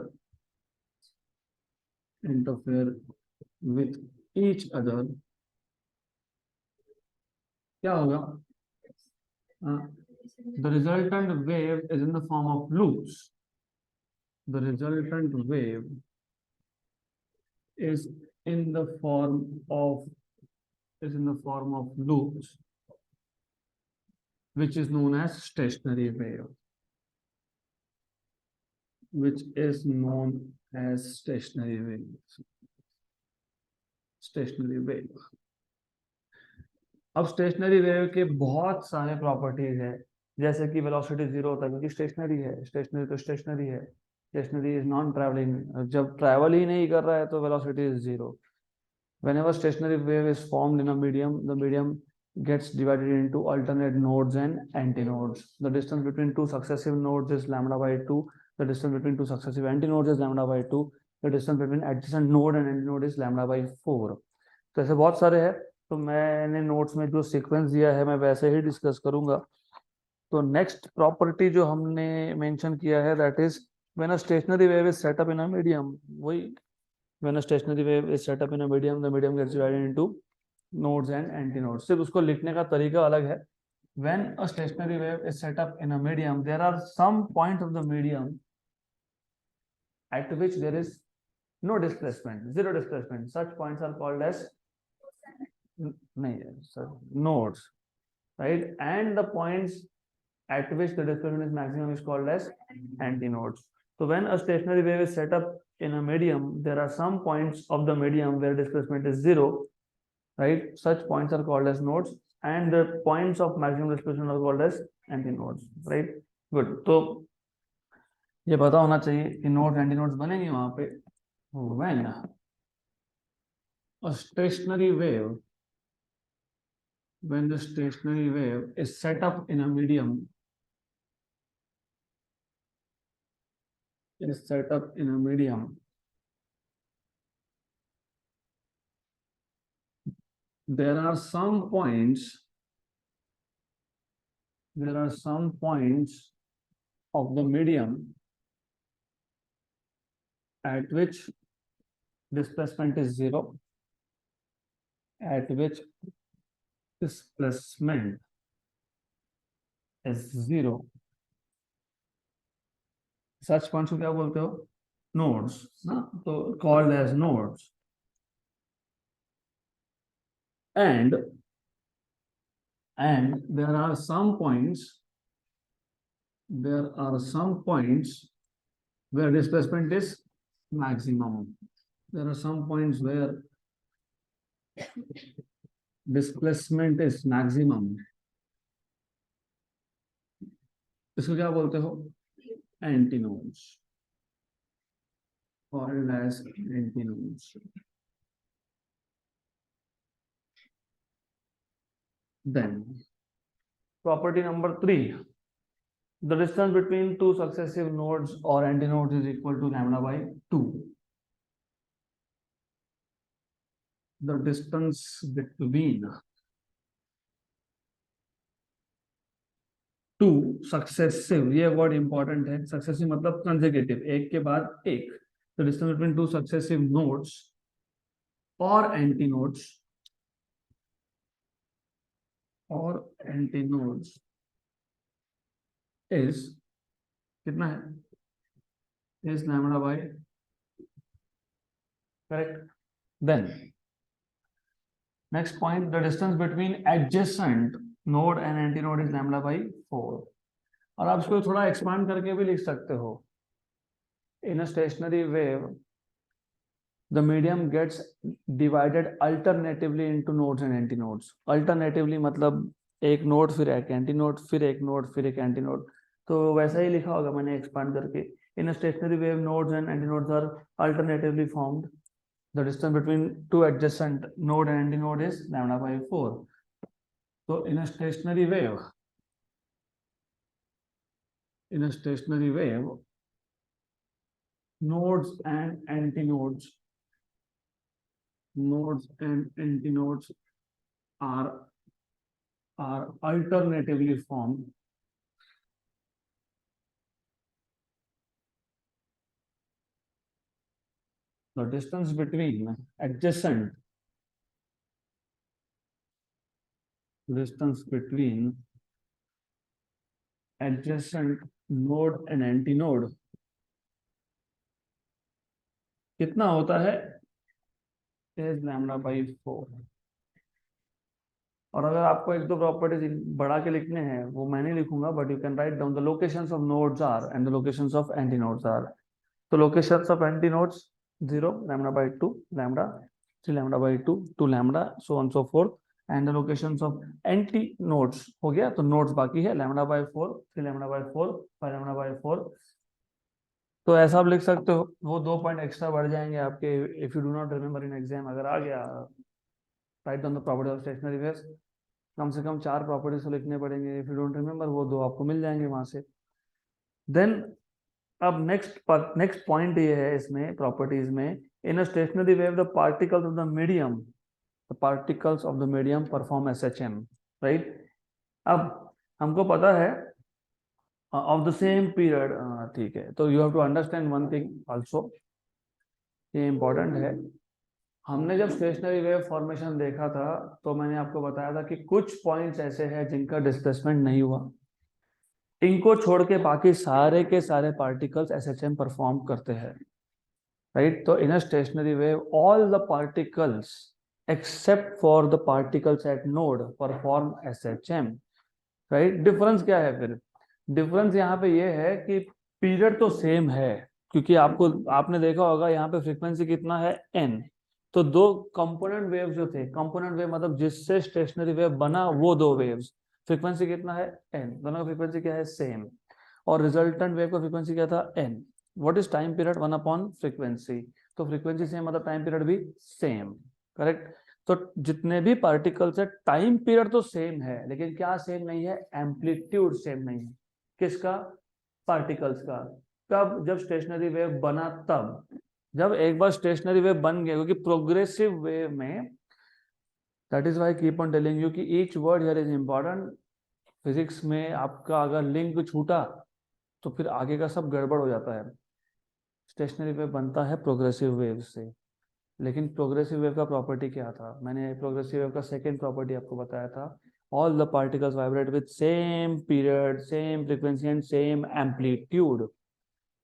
interfere with each other, क्या होगा? The resultant wave is in the form of loops. The resultant wave is in the form of loops, which is known as stationary wave. Which is known as stationary wave. Stationary wave. अब stationary wave के बहुत सारे properties है, जैसे कि velocity zero होता है क्योंकि स्टेशनरी है, स्टेशनरी तो स्टेशनरी है, स्टेशनरी इज नॉन ट्रैवलिंग, जब ट्रैवल ही नहीं कर रहा है तो velocity is zero. Whenever stationary wave is formed in a medium, the medium gets divided into alternate nodes and antinodes. The distance between two successive nodes is lambda by 2. The distance between two successive antinodes is lambda by 2. The distance between adjacent node and antinode is lambda by 4. तो ऐसे बहुत सारे हैं, तो मैंने notes में जो sequence दिया है मैं वैसे ही डिस्कस करूंगा. तो नेक्स्ट प्रॉपर्टी जो हमने मेंशन किया है that is when a stationary wave is set up in a medium. वही when a stationary wave is set up in a medium, the medium gets divided into nodes and antinodes. सिर्फ उसको लिखने का तरीका अलग है. When a stationary wave is set up in a medium, there are some points of the medium at which there is no displacement, zero displacement. Such points are called as nodes, right? And the points at which the displacement is maximum is called as antinodes. So when a stationary wave is set up in a medium, there are some points of the medium where displacement is zero, right? Such points are called as nodes, and the points of maximum displacement are called as antinodes, right? Good. तो ये पता होना चाहिए कि nodes antinodes बनेंगे वहां पे when a stationary wave, when the stationary wave is set up in a medium, is set up in a medium, there are some points of the medium at which displacement is zero, at which displacement is zero. Such points को क्या बोलते हो? Nodes, ना? तो called as nodes. And there are some points where displacement is maximum. There are some points where displacement is maximum. इसको क्या बोलते हो? Antinodes, called as antinodes. Then property number 3, the distance between two successive nodes or antinodes is equal to lambda by 2. The distance between two successive, ये word important है. Successive मतलब consecutive, एक के बाद एक. The distance between two successive nodes or antinodes is कितना है? Is lambda by, correct? Then next point, the distance between adjacent node and antinode is lambda by 4. और आप इसको थोड़ा एक्सपांड करके भी लिख सकते हो. In a stationary wave, the medium gets divided alternatively into nodes and antinodes. Alternatively मतलब एक नोड फिर एक एंटीनोड फिर एक नोड फिर एक एंटीनोड. तो वैसा ही लिखा होगा मैंने एक्सपांड करके. In a stationary wave, nodes and antinodes are alternatively formed. The distance between two adjacent node and antinode is lambda by 4. So in a stationary wave, nodes and antinodes are alternatively formed. the distance between adjacent node and antinode कितना होता है, is lambda by 4। और अगर आपको एक दो properties बढ़ा के लिखने हैं वो मैं नहीं लिखूंगा, but you can write down the locations of nodes are and the locations of anti nodes are. तो locations of anti nodes 0 lambda by 2 lambda 3 lambda by 2 2 lambda so on so forth, and the locations of anti nodes हो गया। तो nodes बाकी है lambda by 4 3 lambda by 4 5 lambda by 4। तो ऐसा आप लिख सकते हो, वो 2 पॉइंट एक्स्ट्रा बढ़ जाएंगे आपके if you do not remember in exam. अगर आ गया write down the property of stationary waves, कम से कम 4 प्रॉपर्टीज तो लिखने पड़ेंगे। इफ यू डोंट रिमेम्बर वो 2 आपको मिल जाएंगे वहां से। देन अब नेक्स्ट पॉइंट ये है इसमें प्रॉपर्टीज में, in a stationary wave the particles of the medium perform SHM, right. अब हमको पता है ऑफ द सेम पीरियड, ठीक है। तो you have to understand one thing also, ये इंपॉर्टेंट है। हमने जब स्टेशनरी वेव फॉर्मेशन देखा था तो मैंने आपको बताया था कि कुछ पॉइंट्स ऐसे हैं जिनका डिस्प्लेसमेंट नहीं हुआ, इनको छोड़ के बाकी सारे के सारे पार्टिकल्स एसएचएम परफॉर्म करते हैं, राइट। तो in a stationary wave all the particles except for the particles at node perform SHM, right. Difference क्या है फिर? डिफरेंस यहाँ पे ये है कि पीरियड तो सेम है, क्योंकि आपने देखा होगा यहाँ पे फ्रीक्वेंसी कितना है, एन। तो 2 कंपोनेंट वेव जो थे, कंपोनेंट वेव मतलब जिससे स्टेशनरी वेव बना वो 2 वेव्स, फ्रीक्वेंसी कितना है, एन। दोनों का फ्रीक्वेंसी क्या है, सेम। और रिजल्टेंट वेव का फ्रीक्वेंसी क्या था, n. What is time period, 1 upon frequency. तो फ्रीक्वेंसी सेम मतलब टाइम पीरियड भी सेम, करेक्ट। तो जितने भी पार्टिकल्स है टाइम पीरियड तो सेम है, लेकिन क्या सेम नहीं है, एम्पलीट्यूड सेम नहीं है। किसका, पार्टिकल्स का। कब, जब स्टेशनरी वेव बना तब। जब एक बार स्टेशनरी वेव बन गया, क्योंकि प्रोग्रेसिव वेव में, that is why keep on telling you कि each word here is important. Physics में आपका अगर लिंक छूटा तो फिर आगे का सब गड़बड़ हो जाता है। स्टेशनरी वेव बनता है प्रोग्रेसिव वेव से, लेकिन प्रोग्रेसिव वेव का प्रॉपर्टी क्या था, मैंने प्रोग्रेसिव वेव का सेकेंड प्रॉपर्टी आपको बताया था, all the particles vibrate with same period same frequency and same amplitude.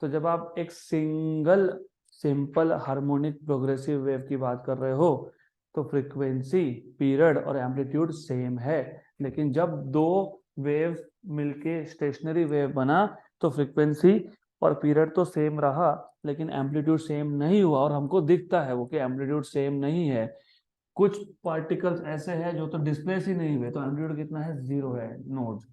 तो जब आप एक single simple harmonic progressive wave की बात कर रहे हो तो फ्रीक्वेंसी पीरियड और एम्पलीट्यूड सेम है, लेकिन जब 2 वेव मिलके स्टेशनरी वेव बना तो फ्रीक्वेंसी और पीरियड तो सेम रहा लेकिन एम्पलीट्यूड सेम नहीं हुआ, और हमको दिखता है वो कि एम्पलीट्यूड सेम नहीं है। कुछ पार्टिकल्स ऐसे हैं जो तो डिस्प्लेस ही नहीं हुए, तो एम्पलीट्यूड कितना है, 0 है, नोड्स।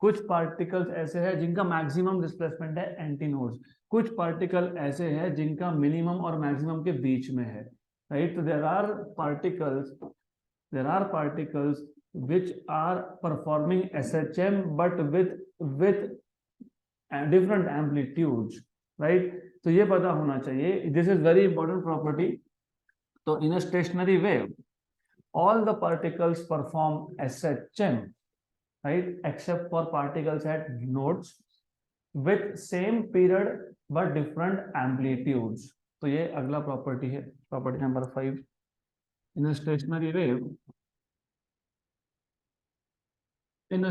कुछ पार्टिकल्स ऐसे हैं जिनका मैक्सिमम डिस्प्लेसमेंट है, एंटी नोड्स। कुछ पार्टिकल ऐसे हैं जिनका मिनिमम और मैक्सिमम के बीच में है, राइट। तो there are particles which are performing SHM but with different amplitudes, right। तो ये पता होना चाहिए, this is very important property। तो in a stationary wave all the particles perform SHM, right, except for particles at nodes with same period but different amplitudes। तो ये अगला property है, प्रॉपर्टी नंबर 5। इन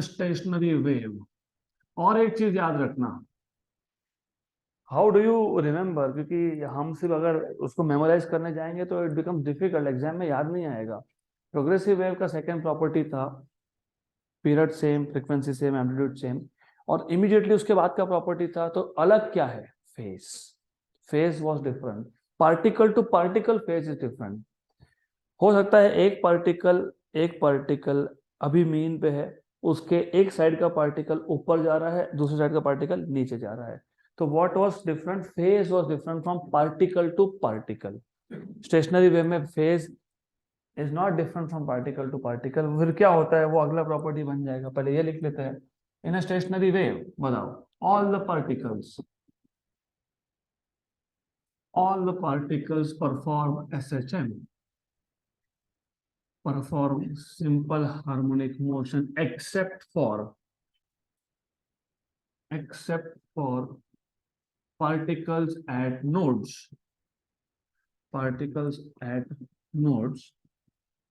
स्टेशनरी वेव और एक चीज याद रखना, हाउ डू यू रिमेम्बर, क्योंकि हम सिर्फ अगर उसको मेमोराइज करने जाएंगे तो इट बिकम्स डिफिकल्ट, एग्जाम में याद नहीं आएगा। प्रोग्रेसिव वेव का सेकंड प्रॉपर्टी था period same frequency same amplitude same, और इमीडिएटली उसके बाद का प्रॉपर्टी था, तो अलग क्या है, phase. Phase was different, particle to particle phase is different. हो सकता है एक पार्टिकल अभी मीन पे है, उसके एक साइड का पार्टिकल ऊपर जा रहा है, दूसरी साइड का पार्टिकल नीचे जा रहा है। तो what was different, phase was different from particle to particle. Stationary wave में phase is not different from particle to particle. फिर क्या होता है, वो अगला प्रॉपर्टी बन जाएगा, पहले ये लिख लेते हैं। इन अ स्टेशनरी वेव बताओ, all the particles perform SHM, perform simple harmonic motion except for particles at nodes particles at nodes,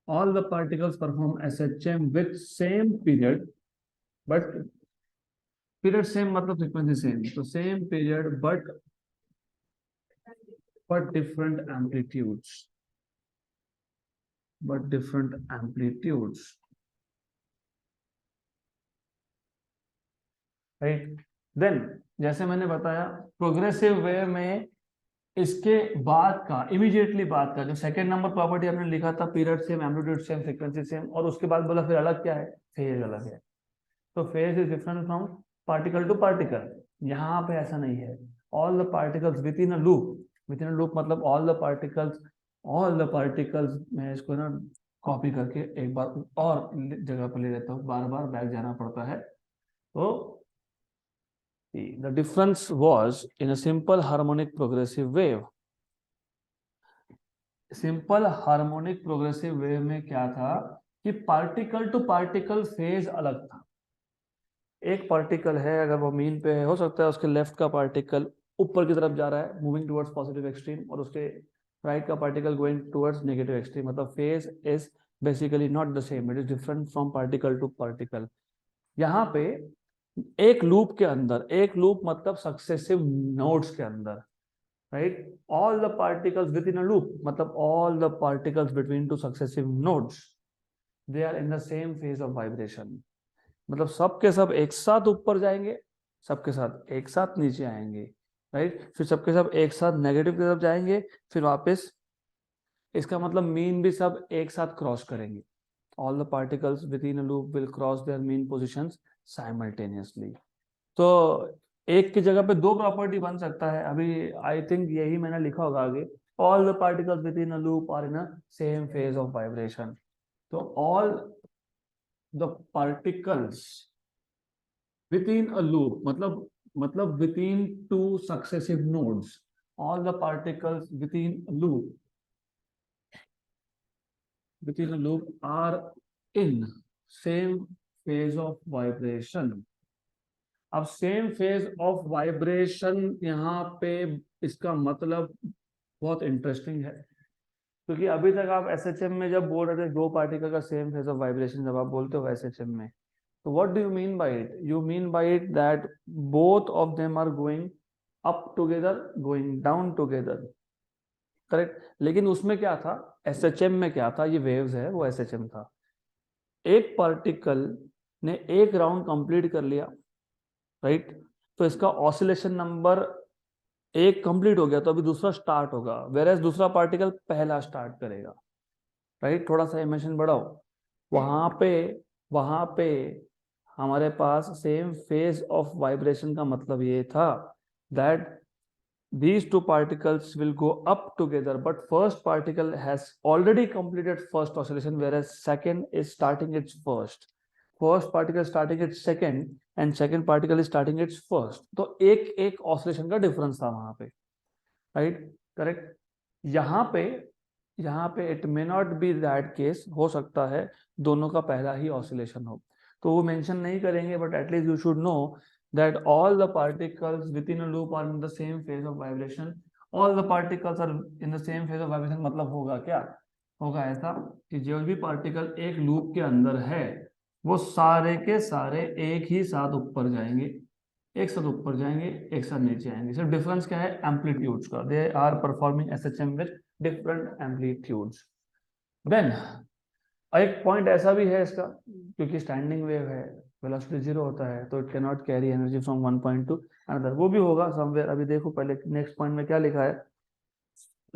all the particles perform SHM with same period, but period same मतलब frequency same, so same period but different amplitudes, right. Then जैसे मैंने बताया progressive wave में इसके बाद का immediately बाद का जो सेकंड नंबर प्रॉपर्टी आपने लिखा था, period same, amplitude same, frequency same, और उसके बाद बोला फिर अलग क्या है, फेज अलग है. तो phase is different from particle to particle. यहाँ पे ऐसा नहीं है. All the particles within a loop मतलब ऑल द पार्टिकल्स, मैं इसको ना कॉपी करके एक बार और जगह पर ले लेता हूँ, बार बार बैक जाना पड़ता है. तो the difference was in a simple harmonic progressive wave. Simple harmonic progressive wave में क्या था कि पार्टिकल टू पार्टिकल फेज अलग था. एक पार्टिकल है, अगर वो मीन पे है, हो सकता है उसके लेफ्ट का पार्टिकल ऊपर की तरफ जा रहा है मूविंग टुवर्ड्स पॉजिटिव एक्सट्रीम, और उसके राइट का particle going towards negative extreme. मतलब phase is basically not the same, it is different from particle to particle. यहाँ पे एक लूप के अंदर, एक लूप मतलब सक्सेसिव नोड्स के अंदर, right, all the particles within a loop मतलब all the particles between two successive nodes, they are in the same phase of vibration. मतलब सबके सब एक साथ ऊपर जाएंगे, सबके साथ एक साथ नीचे आएंगे, राइट. फिर सबके सब एक साथ नेगेटिव की तरफ जाएंगे, फिर वापस. इसका मतलब मीन भी सब एक साथ क्रॉस करेंगे. all the particles within a loop will cross their mean positions simultaneously. तो एक की जगह पे दो प्रॉपर्टी बन सकता है. अभी आई थिंक यही मैंने लिखा होगा आगे, all the particles within a loop are in a same phase of vibration. तो all the particles within a loop मतलब within two successive nodes, all the particles within a loop are in same phase of vibration. अब same phase of vibration यहाँ पे इसका मतलब बहुत interesting है, क्योंकि अभी तक आप एसएचएम में जब बोल रहे थे दो पार्टिकल का सेम फेज ऑफ वाइब्रेशन, जब आप बोलते हो एसएचएम में, तो what do you mean by it? You mean by it that both of them are going up together, going down together, correct. लेकिन उसमें क्या था, एसएचएम में क्या था, ये वेव्स है वो एसएचएम था. एक पार्टिकल ने एक राउंड कंप्लीट कर लिया, राइट, तो इसका ऑसिलेशन नंबर एक कंप्लीट हो गया, तो अभी दूसरा स्टार्ट होगा, वेरएज दूसरा पार्टिकल पहला स्टार्ट करेगा, राइट. थोड़ा सा इमेजिन बढ़ाओ. वहां पे हमारे पास सेम फेज ऑफ वाइब्रेशन का मतलब ये था that these two particles will go up together, but first particle has already completed first oscillation, whereas second is starting its first particle starting its second, and second particle is starting its first. तो एक oscillation का difference था वहां पे, right, correct. यहाँ पे it may not be that case, हो सकता है दोनों का पहला ही ऑसिलेशन हो, तो वो मेंशन नहीं करेंगे, but at least you should know that all the particles within a loop are in the same phase of vibration. All the particles are in the same phase of vibration मतलब होगा क्या, होगा ऐसा कि जो भी पार्टिकल एक लूप के अंदर है वो सारे के सारे एक ही साथ ऊपर जाएंगे, एक साथ ऊपर जाएंगे, एक साथ नीचे आएंगे. सिर्फ डिफरेंस क्या है, एम्पलीट्यूड्स का. They are performing SHM with different amplitudes. Then एक पॉइंट ऐसा भी है इसका, क्योंकि स्टैंडिंग वेव है, वेलोसिटी जीरो होता है, तो it can not carry energy from one point to another. वो भी होगा समवेयर. अभी देखो पहले नेक्स्ट पॉइंट में क्या लिखा है,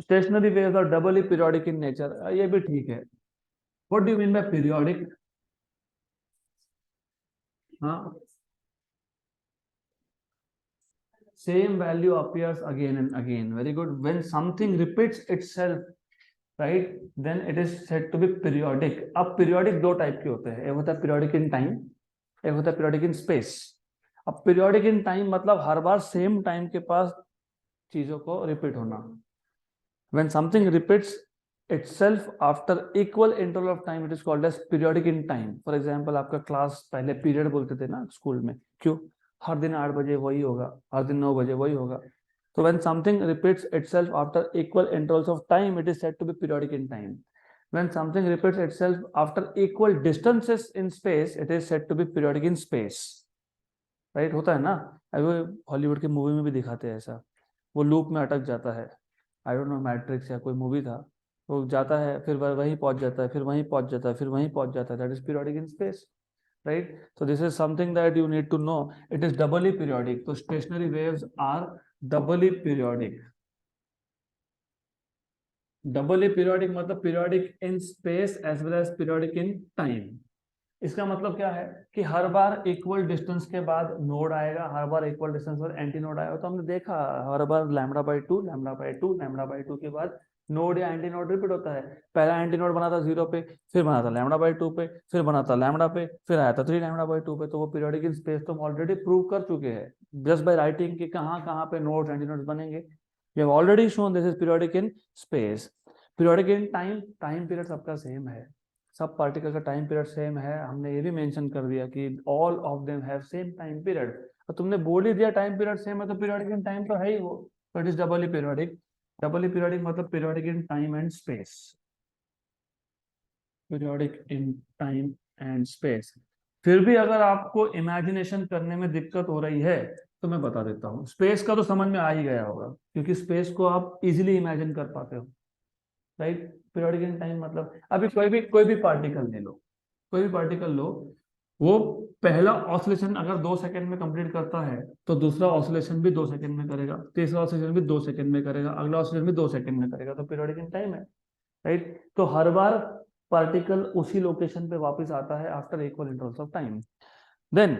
stationary waves are doubly periodic in nature. ये भी ठीक है. What do you mean by periodic? हाँ, same value appears again and again. Very good. When something repeats itself, right, then it is said to be periodic. अब periodic दो type के होते हैं, एक होता है periodic in time, एक होता है periodic in space. अब periodic in time मतलब हर बार सेम टाइम के पास चीजों को रिपीट होना. When something repeats itself after equal interval of time, it is called as periodic in time. For example, आपका क्लास पहले पीरियड बोलते थे ना स्कूल में, क्यों? हर दिन 8 बजे वही होगा, हर दिन 9 बजे वही होगा. So when something repeats itself after equal intervals of time, it is said to be periodic in time. When something repeats itself after equal distances in space, it is said to be periodic in space. Right होता है ना, अभी Hollywood की movie में भी दिखाते हैं ऐसा, वो लूप में अटक जाता है, आई डोंट नो मैट्रिक्स या कोई मूवी था, वो जाता है फिर वहीं पहुंच जाता है, फिर वहीं पहुंच जाता है, फिर वहीं पहुंच जाता है, that is periodic in space, right. So this is something that you need to know. It is doubly periodic. So stationary waves are doubly periodic. Doubly periodic मतलब periodic in space as well as periodic in time. इसका मतलब क्या है कि हर बार equal distance के बाद node आएगा, हर बार इक्वल डिस्टेंस पर एंटी नोड आएगा. तो हमने देखा हर बार lambda by two, lambda by two, lambda by two के बाद नोड या एंटी नोड रिपीट होता है. पहला एंटी नोड बना था 0 पे, फिर बना था लैम्डा बाई टू पे, फिर बना था लैम्डा पे, फिर आया था 3 लैम्डा बाई टू पे. तो वो पीरियोडिक इन स्पेस तो हम ऑलरेडी प्रूव कर चुके हैं जस्ट बाय राइटिंग कि कहाँ कहाँ पे नोड्स एंटी नोड्स बनेंगे. We have already shown this is periodic in space. Periodic in time, time period सबका सेम है, सब पार्टिकल का टाइम पीरियड सेम है. हमने ये भी मेंशन कर दिया कि all of them have same time period. और तुमने बोल ही दिया टाइम पीरियड सेम है तो पीरियोडिक इन टाइम तो है ही वो. तो it is Dabali periodic. Dabali periodic मतलब periodic in time and space. Periodic in time and space. फिर भी अगर आपको इमेजिनेशन करने में दिक्कत हो रही है तो मैं बता देता हूँ. स्पेस का तो समझ में आ ही गया होगा क्योंकि स्पेस को आप इजीली इमेजिन कर पाते हो, राइट. पीरियोडिक इन टाइम मतलब अभी कोई भी पार्टिकल ले लो, कोई भी पार्टिकल लो, वो पहला ऑसिलेशन अगर 2 सेकंड में कंप्लीट करता है तो दूसरा ऑसिलेशन भी 2 सेकंड में करेगा, तीसरा ऑसिलेशन भी 2 सेकंड में करेगा, अगला ऑसिलेशन भी 2 सेकंड में करेगा. तो पीरियोडिक इन टाइम है, राइट. तो हर बार पार्टिकल उसी लोकेशन पे वापस आता है after equal intervals of time. Then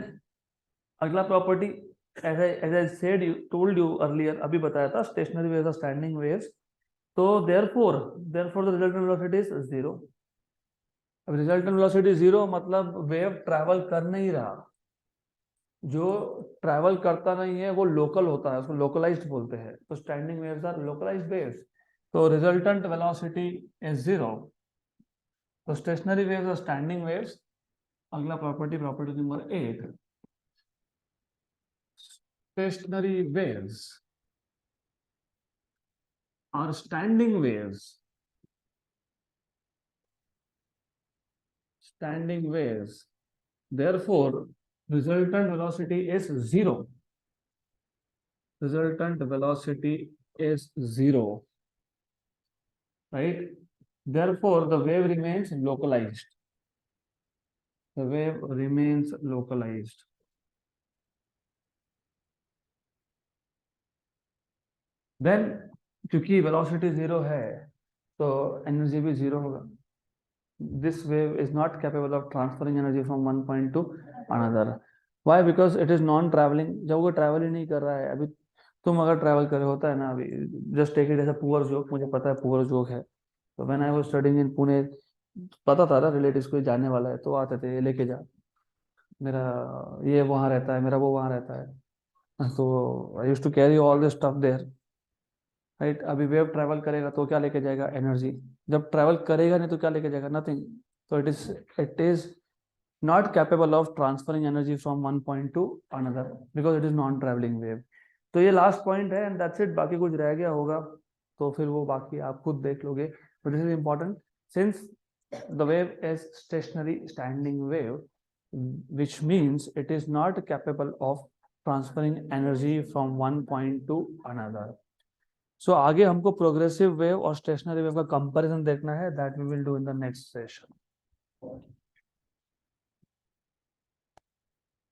अगला property, as I said you told you earlier, अभी बताया था, स्टेशनरी वेव्स और स्टैंडिंग वेव्स. तो therefore the resultant velocity is 0. अब रिजल्टेंट वेलोसिटी 0 मतलब वेव ट्रैवल कर नहीं रहा. जो ट्रैवल करता नहीं है वो लोकल होता है, उसको लोकलाइज्ड बोलते हैं. तो standing waves are localised waves. तो रिजल्टेंट वेलोसिटी इज 0. तो स्टेशनरी वेव्स और स्टैंडिंग वेव्स. अगला प्रॉपर्टी नंबर 8, स्टेशनरी वेव्स और standing waves. Standing waves, therefore resultant velocity is 0. Resultant velocity is 0, right. Therefore the wave remains localized. The wave remains localized. Then क्योंकि velocity 0 है तो energy भी 0 होगा. This wave is not capable of transferring energy from one point to another. Why? Because it is non-traveling. जब वो travel ही नहीं कर रहा है. अभी तुम अगर ट्रैवल कर रहे होता है ना, अभी just take it as a poor joke, मुझे पता है पुअर जोक है. तो when I was studying in Pune, पता था ना रिलेटिव्स को जाने वाला है तो आते थे लेके जा, मेरा ये वहाँ रहता है, मेरा वो वहाँ रहता है. तो I used to carry all this stuff there, right. अभी वेव ट्रैवल करेगा तो क्या लेके जाएगा? एनर्जी. जब ट्रैवल करेगा नहीं तो क्या लेके जाएगा? नथिंग. तो it is not capable of transferring energy from one point to another because it is non traveling wave. तो ये लास्ट पॉइंट है एंड दैट्स इट. बाकी कुछ रह गया होगा तो फिर वो बाकी आप खुद देख लोगे. But this is important since the wave is stationary standing wave, which means it is not capable of transferring energy from one point to another. So आगे हमको प्रोग्रेसिव वेव और स्टेशनरी वेव का कंपैरिजन देखना है. That we will do in the next session.